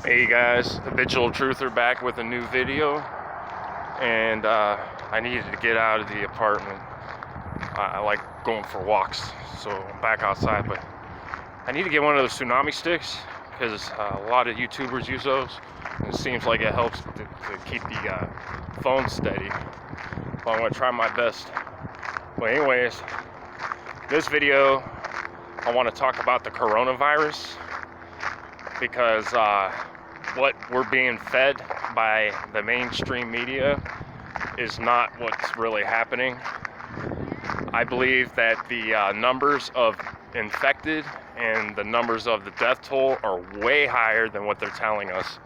Hey guys, Habitual Truther back with a new video, and I needed to get out of the apartment. I like going for walks, so I'm back outside, but I need to get one of those tsunami sticks because a lot of YouTubers use those, and it seems like it helps to keep the phone steady. So I'm going to try my best. But anyways, this video I want to talk about the coronavirus because what we're being fed by the mainstream media is not what's really happening. I believe that the numbers of infected and the numbers of the death toll are way higher than what they're telling us.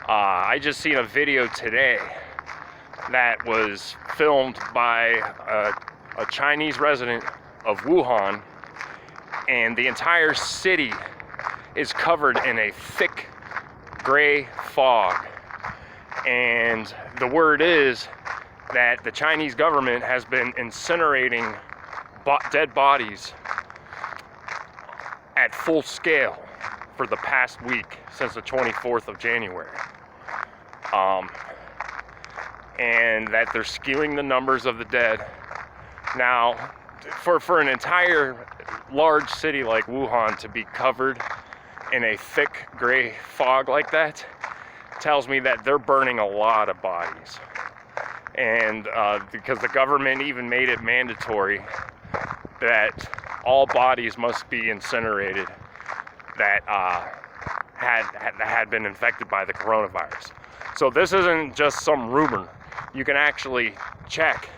I just seen a video today that was filmed by a Chinese resident of Wuhan, and the entire city is covered in a thick gray fog. And the word is that the Chinese government has been incinerating dead bodies at full scale for the past week, since the 24th of January. And that they're skewing the numbers of the dead. Now, for an entire large city like Wuhan to be covered in a thick gray fog like that tells me that they're burning a lot of bodies. And because the government even made it mandatory that all bodies must be incinerated that had been infected by the coronavirus. So this isn't just some rumor. You can actually check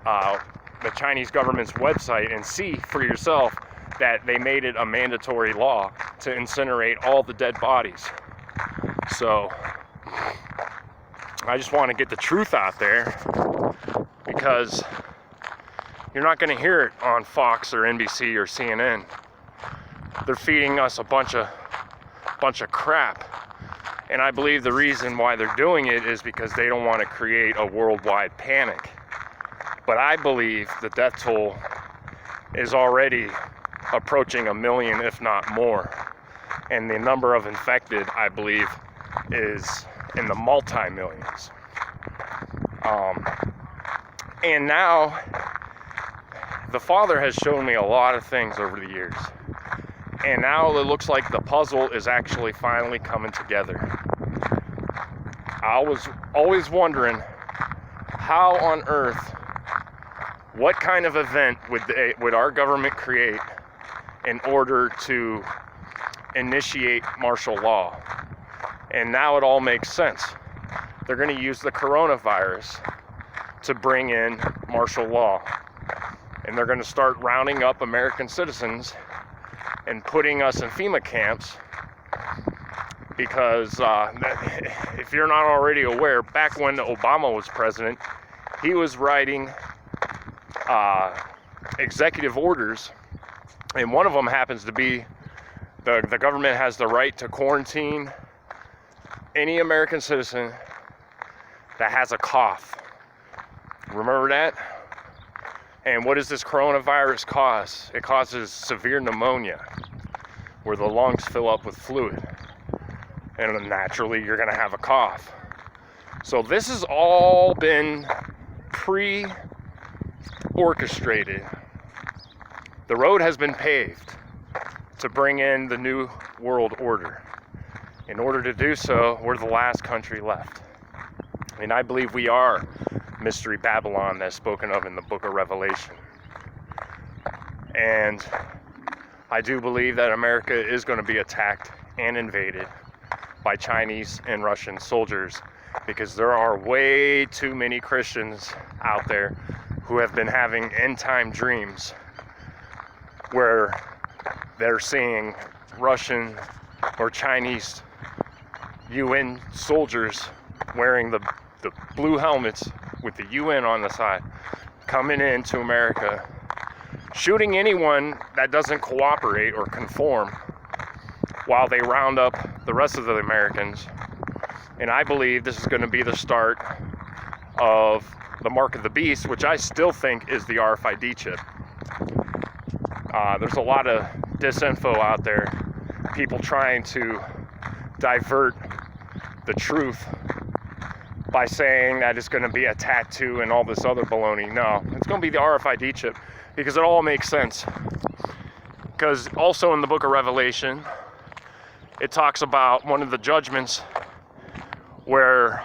the Chinese government's website and see for yourself that they made it a mandatory law to incinerate all the dead bodies. So I just want to get the truth out there, because you're not going to hear it on Fox or NBC or CNN. They're feeding us a bunch of crap. And I believe the reason why they're doing it is because they don't want to create a worldwide panic. But I believe the death toll is already approaching 1 million, if not more. And the number of infected, I believe, is in the multi-millions. And now, the Father has shown me a lot of things over the years. And now it looks like the puzzle is actually finally coming together. I was always wondering, how on earth, what kind of event would our government create in order to initiate martial law? And now it all makes sense. They're going to use the coronavirus to bring in martial law. And they're going to start rounding up American citizens and putting us in FEMA camps, because if you're not already aware, back when Obama was president, he was writing executive orders, and one of them happens to be the government has the right to quarantine any American citizen that has a cough. Remember that? And what does this coronavirus cause? It causes severe pneumonia, where the lungs fill up with fluid. And naturally, you're going to have a cough. So this has all been pre-orchestrated. The road has been paved to bring in the new world order. In order to do so, we're the last country left. And I believe we are Mystery Babylon that's spoken of in the book of Revelation. And I do believe that America is going to be attacked and invaded by Chinese and Russian soldiers, because there are way too many Christians out there who have been having end-time dreams where they're seeing Russian or Chinese UN soldiers wearing the blue helmets with the UN on the side, coming into America, shooting anyone that doesn't cooperate or conform, while they round up the rest of the Americans. And I believe this is going to be the start of the mark of the beast, which I still think is the RFID chip. There's a lot of disinfo out there, people trying to divert the truth by saying that it's going to be a tattoo and all this other baloney. No, it's going to be the RFID chip, because it all makes sense. Because also in the book of Revelation, it talks about one of the judgments where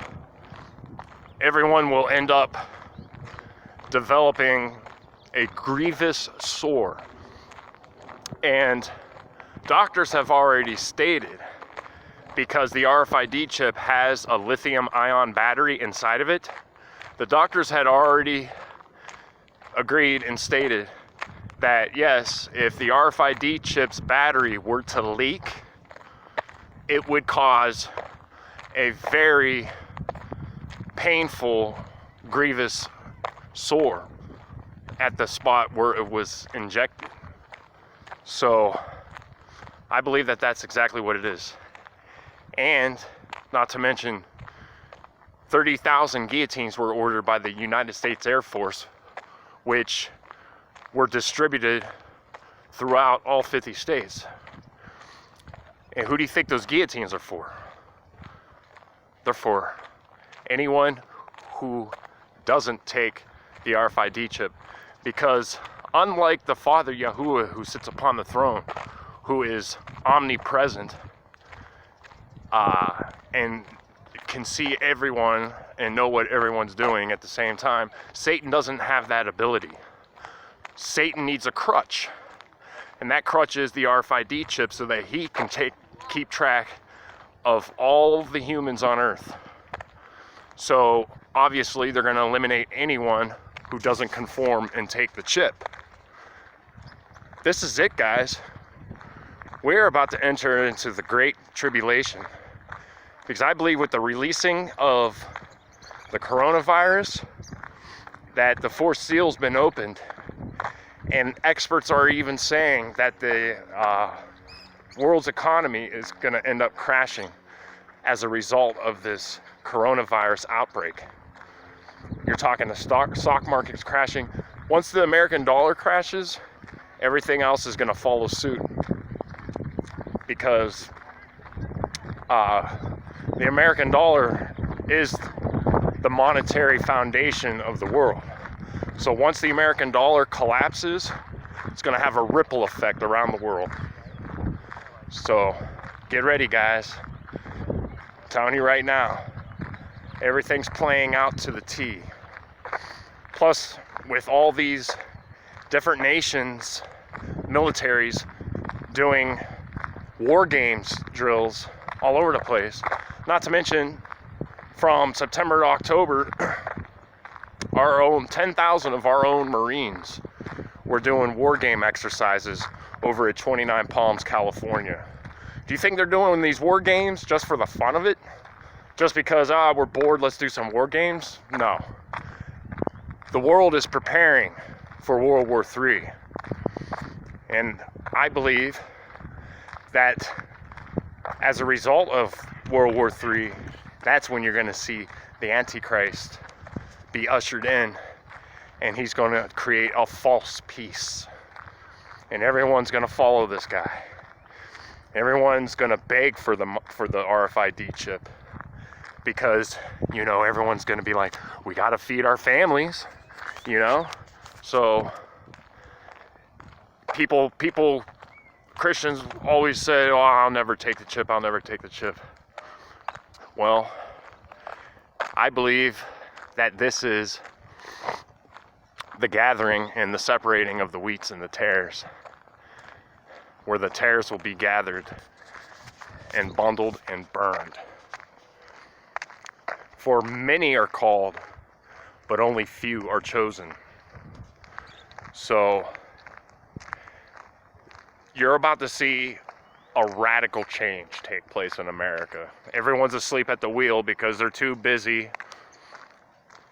everyone will end up developing a grievous sore. And doctors have already stated, because the RFID chip has a lithium-ion battery inside of it, the doctors had already agreed and stated that yes, if the RFID chip's battery were to leak, it would cause a very painful, grievous sore at the spot where it was injected. So I believe that that's exactly what it is. And not to mention, 30,000 guillotines were ordered by the United States Air Force, which were distributed throughout all 50 states. And who do you think those guillotines are for? They're for anyone who doesn't take the RFID chip. Because unlike the Father Yahuwah who sits upon the throne, who is omnipresent, and can see everyone and know what everyone's doing at the same time, Satan doesn't have that ability. Satan needs a crutch, and that crutch is the RFID chip, so that he can keep track of all the humans on Earth. So obviously they're going to eliminate anyone who doesn't conform and take the chip. This is it, guys. We're about to enter into the Great Tribulation. Because I believe with the releasing of the coronavirus, that the fourth seal's been opened, and experts are even saying that the world's economy is going to end up crashing as a result of this coronavirus outbreak. You're talking the stock market's crashing. Once the American dollar crashes, everything else is going to follow suit, because the American dollar is the monetary foundation of the world. So once the American dollar collapses, it's going to have a ripple effect around the world. So get ready, guys. I'm telling you right now, everything's playing out to the T. Plus, with all these different nations, militaries doing war games drills all over the place. Not to mention, from September to October, our own 10,000 of our own Marines were doing war game exercises over at 29 Palms, California. Do you think they're doing these war games just for the fun of it? Just because, we're bored, let's do some war games? No. The world is preparing for World War III. And I believe that as a result of World War III, that's when you're going to see the Antichrist be ushered in, and he's going to create a false peace. And everyone's going to follow this guy. Everyone's going to beg for the RFID chip, because, you know, everyone's going to be like, we got to feed our families, you know? So people, Christians always say, oh, I'll never take the chip, I'll never take the chip. Well, I believe that this is the gathering and the separating of the wheats and the tares, where the tares will be gathered and bundled and burned. For many are called, but only few are chosen. So you're about to see a radical change take place in America. Everyone's asleep at the wheel because they're too busy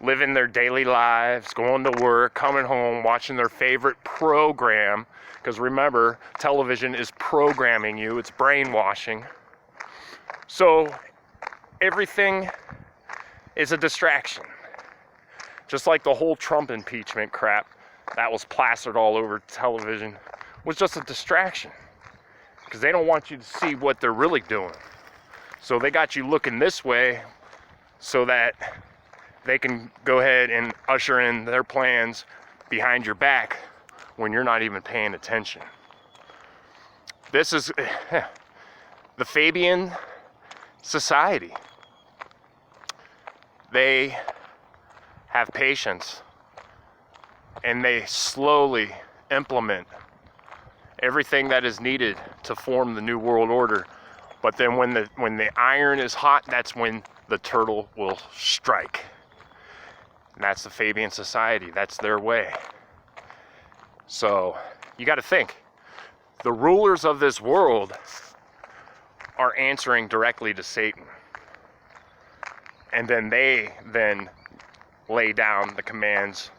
living their daily lives, going to work, coming home, watching their favorite program. Because remember, television is programming you, it's brainwashing. So everything is a distraction. Just like the whole Trump impeachment crap that was plastered all over television was just a distraction. Because they don't want you to see what they're really doing. So they got you looking this way so that they can go ahead and usher in their plans behind your back when you're not even paying attention. This is the Fabian society. They have patience and they slowly implement everything that is needed to form the New World Order. But then when the iron is hot, that's when the turtle will strike. And that's the Fabian society. That's their way. So you got to think, the rulers of this world are answering directly to Satan. And then they lay down the commands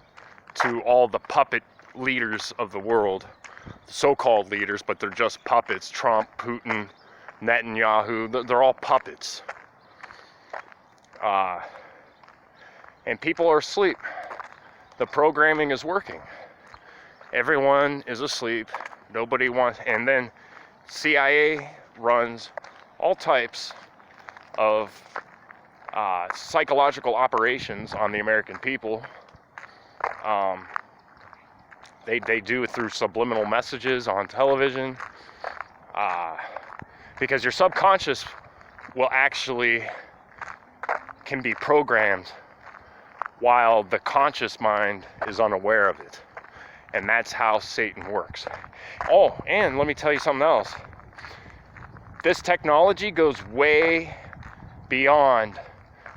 to all the puppet leaders of the world, so-called leaders, but they're just puppets. Trump, Putin, Netanyahu, they're all puppets. And people are asleep. The programming is working. Everyone is asleep. Nobody wants, and then CIA runs all types of psychological operations on the American people. They do it through subliminal messages on television, because your subconscious will actually can be programmed while the conscious mind is unaware of it. And that's how Satan works. Oh, and let me tell you something else. This technology goes way beyond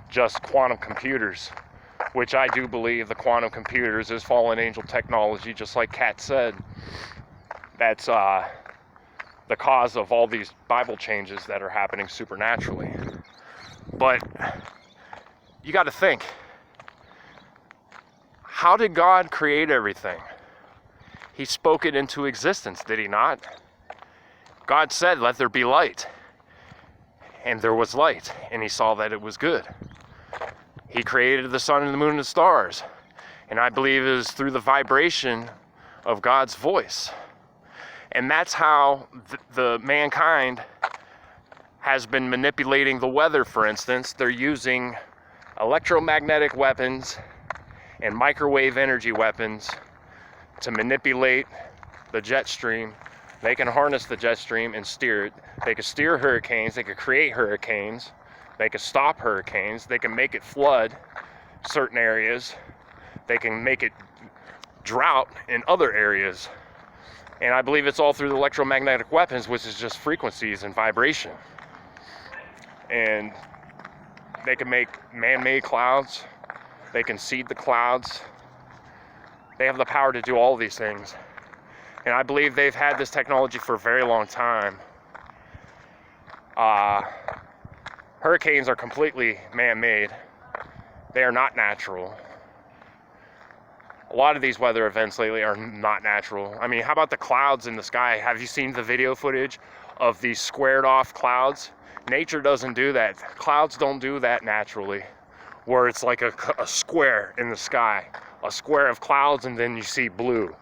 just quantum computers, which I do believe the quantum computers is fallen angel technology, just like Kat said. That's the cause of all these Bible changes that are happening supernaturally. But you got to think, how did God create everything? He spoke it into existence, did he not? God said, "Let there be light." And there was light, and he saw that it was good. He created the sun and the moon and the stars. And I believe it is through the vibration of God's voice. And that's how the mankind has been manipulating the weather, for instance. They're using electromagnetic weapons and microwave energy weapons to manipulate the jet stream. They can harness the jet stream and steer it. They can steer hurricanes. They can create hurricanes. They can stop hurricanes. They can make it flood certain areas. They can make it drought in other areas. And I believe it's all through the electromagnetic weapons, which is just frequencies and vibration. And they can make man-made clouds. They can seed the clouds. They have the power to do all these things. And I believe they've had this technology for a very long time. Hurricanes are completely man-made. They are not natural. A lot of these weather events lately are not natural. I mean, how about the clouds in the sky? Have you seen the video footage of these squared off clouds? Nature doesn't do that. Clouds don't do that naturally, where it's like a square in the sky, a square of clouds, and then you see blue.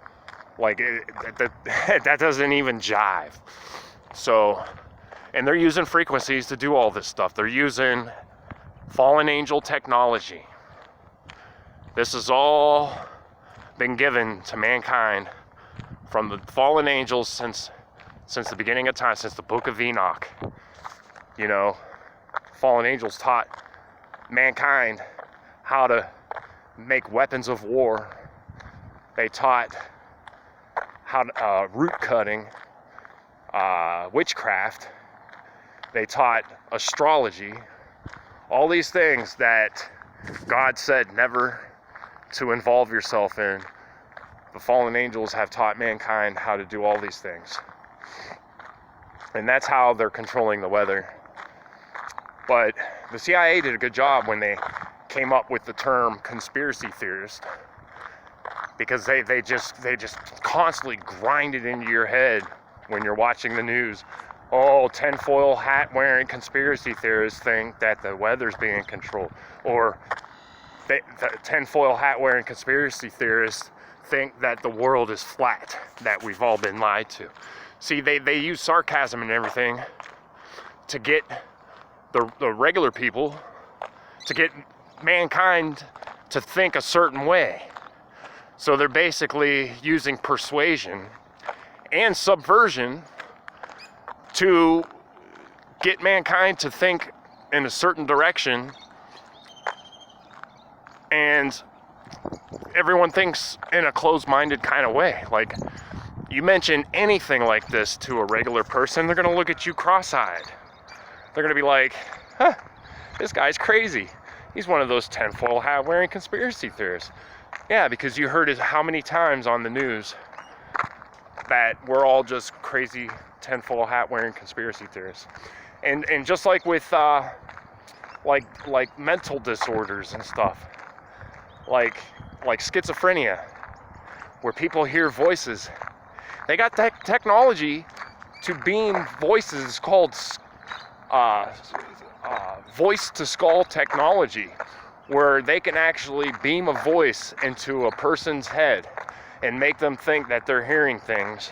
Like, that doesn't even jive. So, and they're using frequencies to do all this stuff. They're using fallen angel technology. This has all been given to mankind from the fallen angels since the beginning of time, since the book of Enoch. You know, fallen angels taught mankind how to make weapons of war. They taught how to, root cutting, witchcraft. They taught astrology. All these things that God said never to involve yourself in. The fallen angels have taught mankind how to do all these things. And that's how they're controlling the weather. But the CIA did a good job when they came up with the term conspiracy theorist, because they just constantly grind it into your head when you're watching the news. Oh, tinfoil hat wearing conspiracy theorists think that the weather's being controlled, or the tinfoil hat wearing conspiracy theorists think that the world is flat, that we've all been lied to. See, they use sarcasm and everything to get the regular people to get mankind to think a certain way. So they're basically using persuasion and subversion to get mankind to think in a certain direction, and everyone thinks in a closed-minded kind of way. Like, you mention anything like this to a regular person, they're gonna look at you cross-eyed. They're gonna be like, huh, this guy's crazy. He's one of those tinfoil hat wearing conspiracy theorists. Yeah, because you heard it how many times on the news that we're all just crazy tinfoil hat wearing conspiracy theorists. And just like with like mental disorders and stuff, like schizophrenia, where people hear voices. They got technology to beam voices called voice to skull technology, where they can actually beam a voice into a person's head and make them think that they're hearing things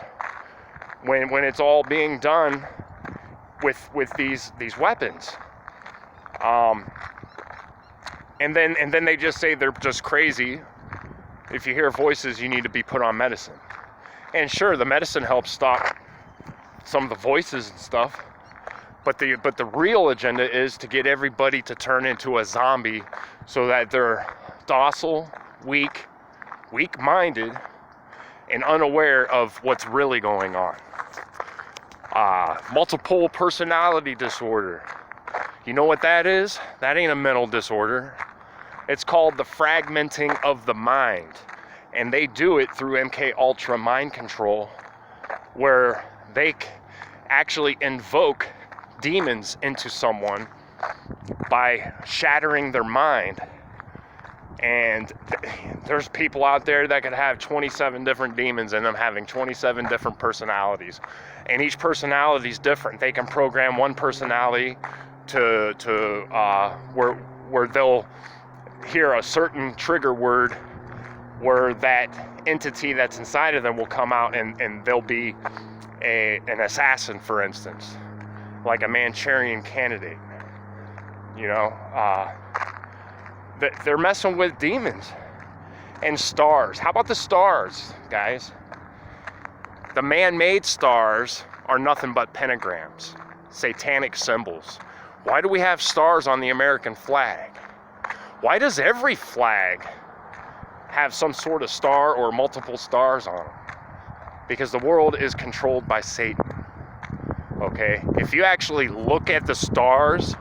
when it's all being done with these weapons. And then they just say they're just crazy. If you hear voices, you need to be put on medicine. And sure, the medicine helps stop some of the voices and stuff, but the real agenda is to get everybody to turn into a zombie so that they're docile, weak-minded, and unaware of what's really going on. Multiple personality disorder. You know what that is? That ain't a mental disorder. It's called the fragmenting of the mind. And they do it through MK Ultra mind control, where they actually invoke demons into someone by shattering their mind. And there's people out there that could have 27 different demons in them, having 27 different personalities. And each personality is different. They can program one personality to where they'll hear a certain trigger word, where that entity that's inside of them will come out, and they'll be an assassin, for instance, like a Manchurian candidate. You know, they're messing with demons and stars. How about the stars, guys? The man-made stars are nothing but pentagrams, satanic symbols. Why do we have stars on the American flag? Why does every flag have some sort of star or multiple stars on them? Because the world is controlled by Satan. Okay? If you actually look at the stars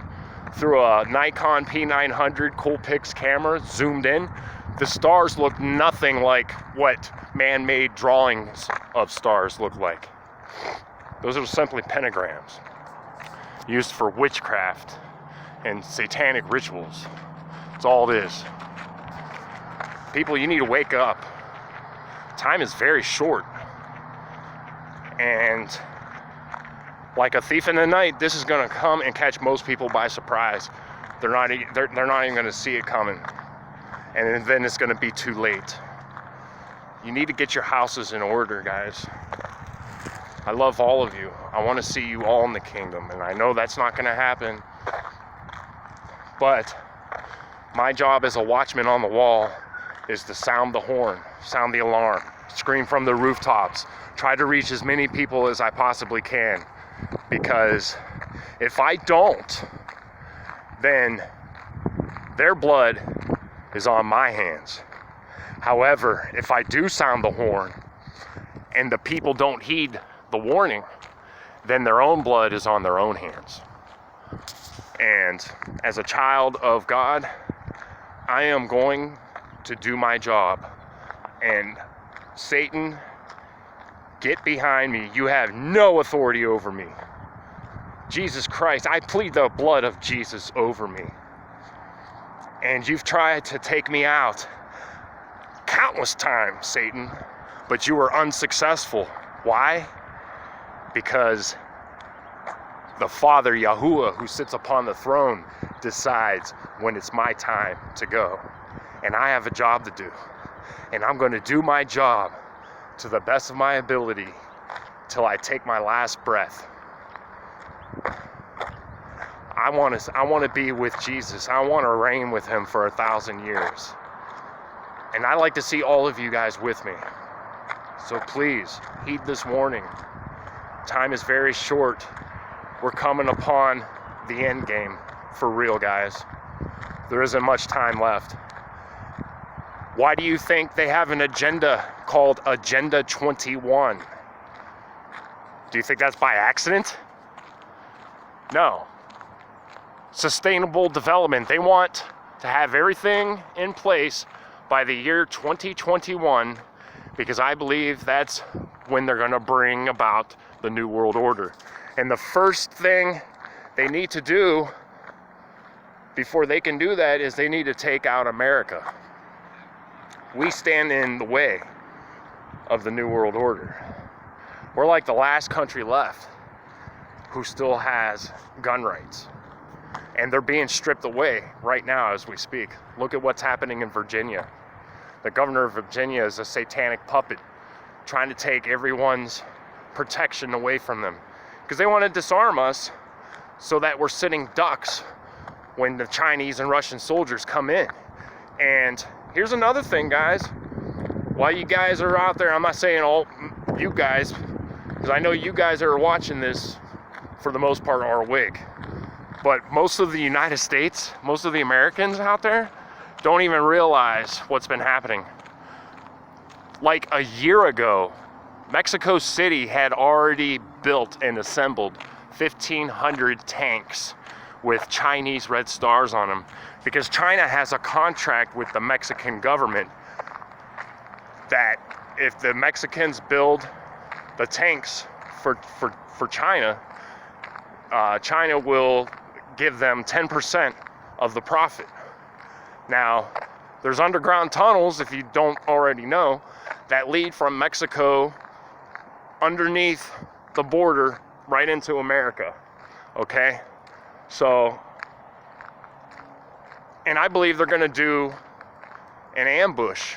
through a Nikon P900 Coolpix camera, zoomed in, the stars look nothing like what man-made drawings of stars look like. Those are simply pentagrams used for witchcraft and satanic rituals. That's all it is. People, you need to wake up. Time is very short. And like a thief in the night, this is going to come and catch most people by surprise. They're not even going to see it coming. And then it's going to be too late. You need to get your houses in order, guys. I love all of you. I want to see you all in the kingdom. And I know that's not going to happen. But my job as a watchman on the wall is to sound the horn, sound the alarm, scream from the rooftops, try to reach as many people as I possibly can. Because if I don't, then their blood is on my hands. However, if I do sound the horn and the people don't heed the warning, then their own blood is on their own hands. And as a child of God, I am going to do my job. And Satan, get behind me. You have no authority over me. Jesus Christ, I plead the blood of Jesus over me. And you've tried to take me out countless times, Satan, but you were unsuccessful. Why? Because the Father, Yahuwah, who sits upon the throne, decides when it's my time to go. And I have a job to do. And I'm going to do my job to the best of my ability till I take my last breath. I want to be with Jesus. I want to reign with him for 1,000 years. And I like to see all of you guys with me. So please, heed this warning. Time is very short. We're coming upon the end game for real, guys. There isn't much time left. Why do you think they have an agenda called Agenda 21? Do you think that's by accident? No. Sustainable development. They want to have everything in place by the year 2021, because I believe that's when they're going to bring about the New World Order. And the first thing they need to do before they can do that is they need to take out America. We stand in the way of the New World Order. We're like the last country left who still has gun rights. And they're being stripped away right now as we speak. Look at what's happening in Virginia. The governor of Virginia is a satanic puppet trying to take everyone's protection away from them, because they want to disarm us so that we're sitting ducks when the Chinese and Russian soldiers come in. And here's another thing, guys. While you guys are out there, I'm not saying all you guys, because I know you guys that are watching this for the most part are awake, but most of the United States, most of the Americans out there don't even realize what's been happening. Like a year ago, Mexico City had already built and assembled 1,500 tanks with Chinese red stars on them, because China has a contract with the Mexican government that if the Mexicans build the tanks for China, China will give them 10% of the profit. Now, there's underground tunnels, if you don't already know, that lead from Mexico underneath the border right into America, okay? So, and I believe they're gonna do an ambush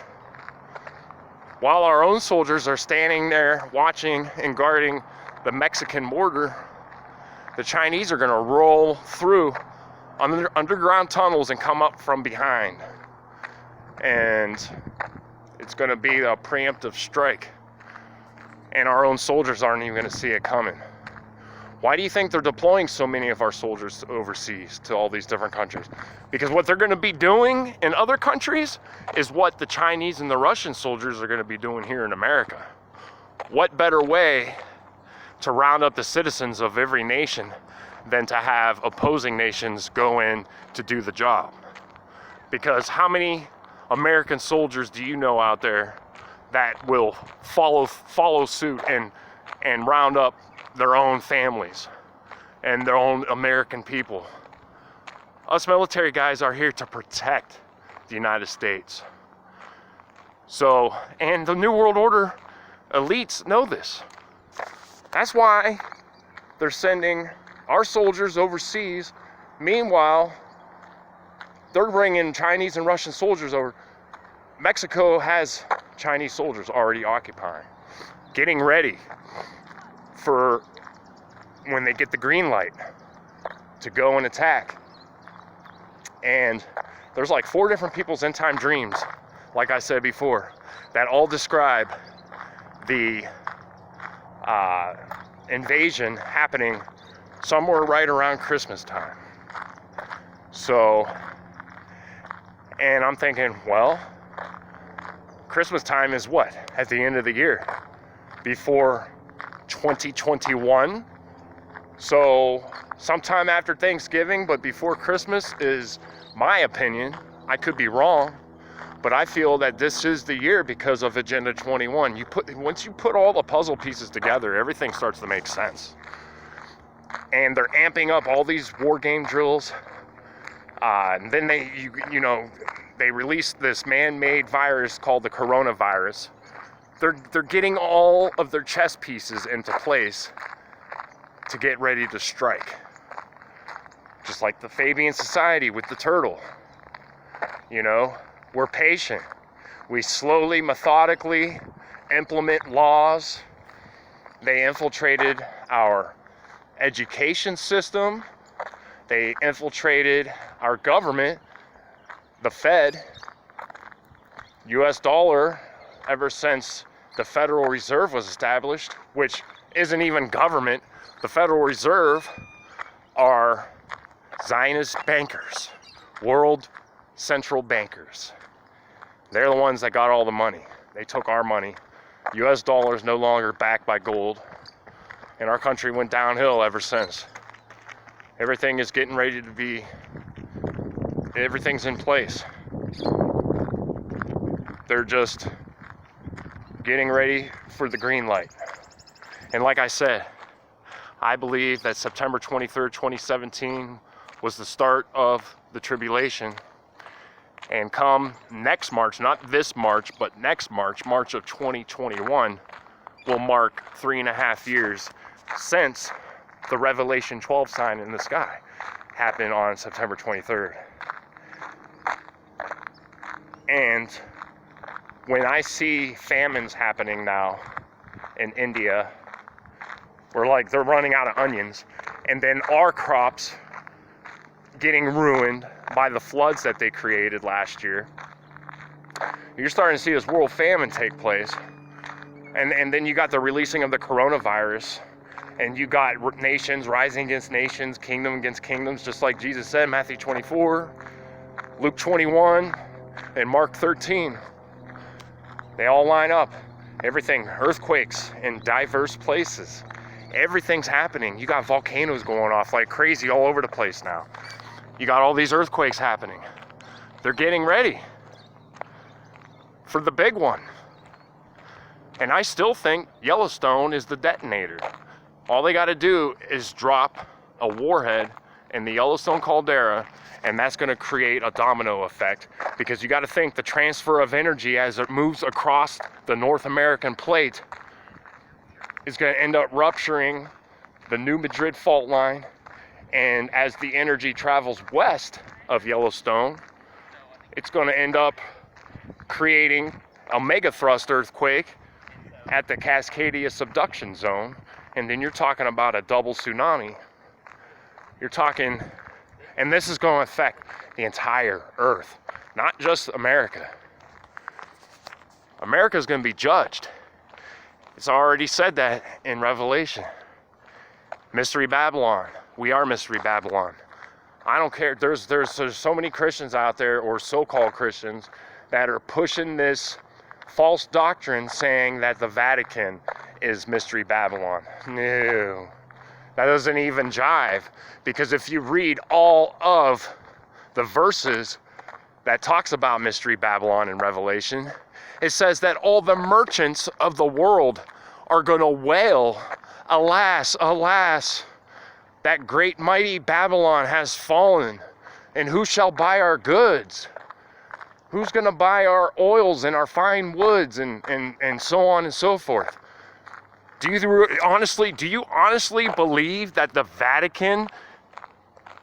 while our own soldiers are standing there watching and guarding the Mexican border. The Chinese are gonna roll through underground tunnels and come up from behind. And it's gonna be a preemptive strike. And our own soldiers aren't even gonna see it coming. Why do you think they're deploying so many of our soldiers overseas to all these different countries? Because what they're gonna be doing in other countries is what the Chinese and the Russian soldiers are gonna be doing here in America. What better way to round up the citizens of every nation than to have opposing nations go in to do the job? Because how many American soldiers do you know out there that will follow suit and round up their own families and their own American people? Us military guys are here to protect the United States. So, and the New World Order elites know this. That's why they're sending our soldiers overseas. Meanwhile, they're bringing Chinese and Russian soldiers over. Mexico has Chinese soldiers already occupying, getting ready for when they get the green light to go and attack. And there's like 4 different people's end time dreams, like I said before, that all describe the invasion happening somewhere right around Christmas time. So, and I'm thinking, well, Christmas time is what? At the end of the year, before 2021. So sometime after Thanksgiving, but before Christmas is my opinion. I could be wrong, but I feel that this is the year because of Agenda 21. Once you put all the puzzle pieces together, everything starts to make sense. And they're amping up all these war game drills. And then they released this man-made virus called the coronavirus. They're getting all of their chess pieces into place to get ready to strike. Just like the Fabian Society with the turtle. We're patient. We slowly, methodically implement laws. They infiltrated our education system. They infiltrated our government, the Fed, US dollar, ever since the Federal Reserve was established, which isn't even government. The Federal Reserve are Zionist bankers, world central bankers. They're the ones that got all the money. They took our money. US dollar is no longer backed by gold, and our country went downhill ever since. Everything is getting ready to be, everything's in place. They're just getting ready for the green light. And like I said, I believe that September 23rd, 2017 was the start of the tribulation. And come next March, not this March, but next March, March of 2021, will mark 3.5 years since the Revelation 12 sign in the sky happened on September 23rd. And when I see famines happening now in India, where like they're running out of onions, and then our crops getting ruined by the floods that they created last year, you're starting to see this world famine take place. And then you got the releasing of the coronavirus, and you got nations rising against nations, kingdom against kingdoms, just like Jesus said, Matthew 24, Luke 21, and Mark 13. They all line up. Everything, earthquakes in diverse places. Everything's happening. You got volcanoes going off like crazy all over the place now. You got all these earthquakes happening. They're getting ready for the big one. And I still think Yellowstone is the detonator. All they got to do is drop a warhead in the Yellowstone caldera, and that's going to create a domino effect, because you got to think the transfer of energy as it moves across the North American plate is going to end up rupturing the New Madrid fault line. And as the energy travels west of Yellowstone, it's going to end up creating a megathrust earthquake at the Cascadia subduction zone. And then you're talking about a double tsunami. You're talking, and this is going to affect the entire earth, not just America. America's going to be judged. It's already said that in Revelation. Mystery Babylon. We are Mystery Babylon. I don't care. There's so many Christians out there, or so-called Christians, that are pushing this false doctrine saying that the Vatican is Mystery Babylon. No. That doesn't even jive, because if you read all of the verses that talks about Mystery Babylon in Revelation, it says that all the merchants of the world are going to wail, alas, alas, that great mighty Babylon has fallen, and who shall buy our goods? Who's going to buy our oils and our fine woods and so on and so forth? Do you honestly believe that the Vatican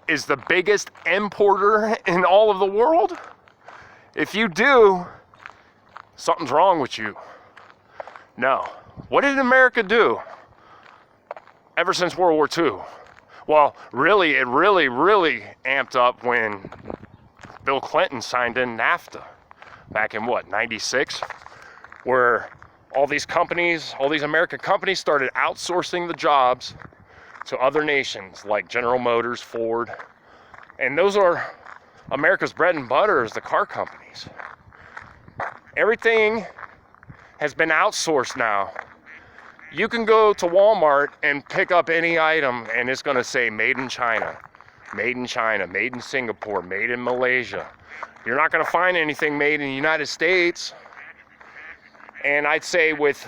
is the biggest importer in all of the world? If you do, something's wrong with you. No. What did America do ever since World War II? Well, really, it really amped up when Bill Clinton signed in NAFTA back in what, 96? Where all these companies, all these American companies started outsourcing the jobs to other nations like General Motors, Ford. And those are America's bread and butter, is the car companies. Everything has been outsourced now. You can go to Walmart and pick up any item and it's going to say made in China, made in China, made in Singapore, made in Malaysia. You're not going to find anything made in the United States. And I'd say with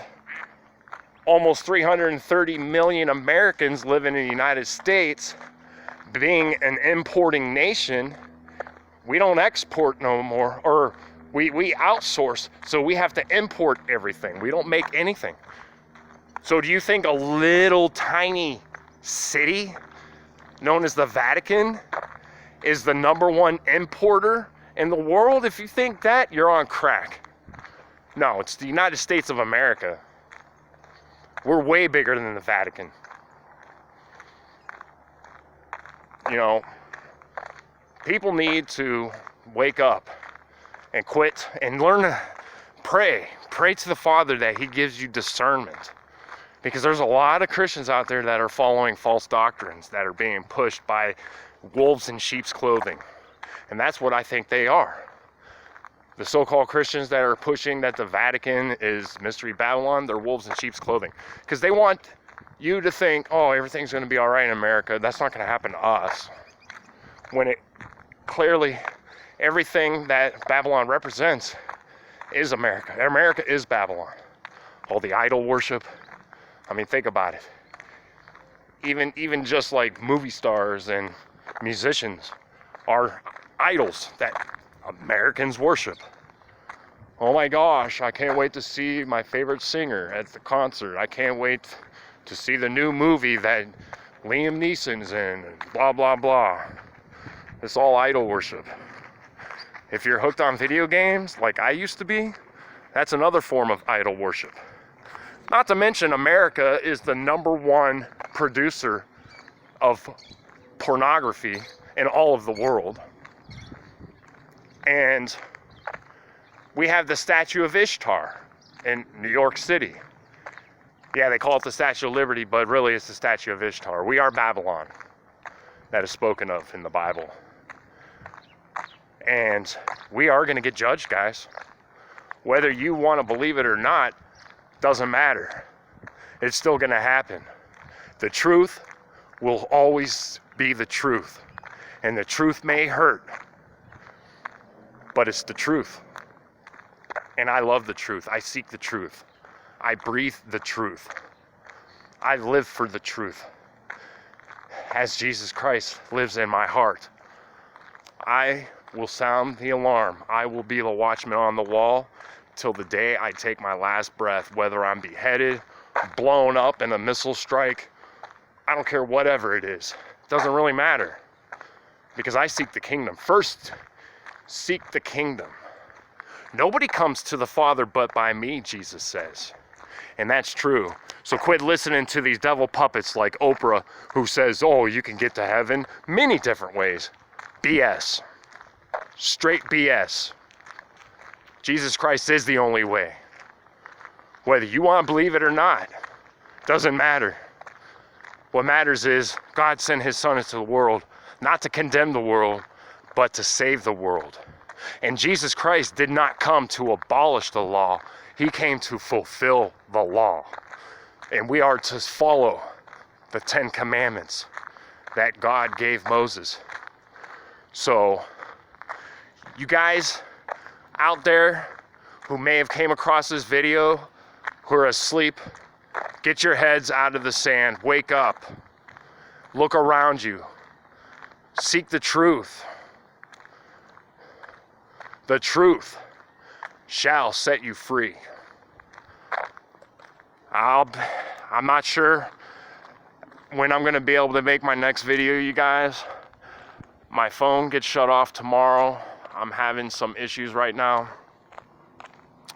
almost 330 million Americans living in the United States, being an importing nation, we don't export no more, or we outsource, so we have to import everything. We don't make anything. So do you think a little tiny city known as the Vatican is the #1 importer in the world? If you think that, you're on crack. No, it's the United States of America. We're way bigger than the Vatican. You know, People need to wake up and quit and learn to pray. Pray to the Father that He gives you discernment. Because there's a lot of Christians out there that are following false doctrines that are being pushed by wolves in sheep's clothing. And that's what I think they are. The so-called Christians that are pushing that the Vatican is Mystery Babylon, they're wolves in sheep's clothing. Because they want you to think, oh, everything's going to be all right in America. That's not going to happen to us. When it clearly, everything that Babylon represents is America. America is Babylon. All the idol worship. I mean, think about it. Even just like movie stars and musicians are idols that Americans worship. Oh my gosh, I can't wait to see my favorite singer at the concert. I can't wait to see the new movie that Liam Neeson's in, blah, blah, blah. It's all idol worship. If you're hooked on video games, like I used to be, that's another form of idol worship. Not to mention, America is the #1 producer of pornography in all of the world. And we have the Statue of Ishtar in New York City. Yeah, they call it the Statue of Liberty, but really it's the Statue of Ishtar. We are Babylon, that is spoken of in the Bible. And we are going to get judged, guys. Whether you want to believe it or not, doesn't matter. It's still going to happen. The truth will always be the truth. And the truth may hurt, but it's the truth. And I love the truth. I seek the truth. I breathe the truth. I live for the truth. As Jesus Christ lives in my heart, I will sound the alarm. I will be the watchman on the wall till the day I take my last breath, whether I'm beheaded, blown up in a missile strike. I don't care, whatever it is. It doesn't really matter, because I seek the kingdom. First, seek the kingdom. Nobody comes to the Father but by me, Jesus says. And that's true. So quit listening to these devil puppets like Oprah, who says, oh, you can get to heaven many different ways. BS. Straight BS. Jesus Christ is the only way. Whether you want to believe it or not, doesn't matter. What matters is God sent His Son into the world, not to condemn the world, but to save the world. And Jesus Christ did not come to abolish the law. He came to fulfill the law. And we are to follow the 10 commandments that God gave Moses. So, you guys out there who may have came across this video, who are asleep, get your heads out of the sand. Wake up. Look around you. Seek the truth. The truth shall set you free. I'm not sure when I'm going to be able to make my next video, you guys. My phone gets shut off tomorrow. I'm having some issues right now.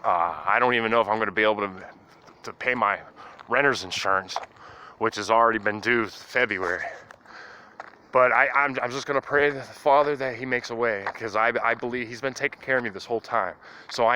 I don't even know if I'm going to be able to pay my renter's insurance, which has already been due February. But I'm just going to pray to the Father that He makes a way, because I believe He's been taking care of me this whole time. So I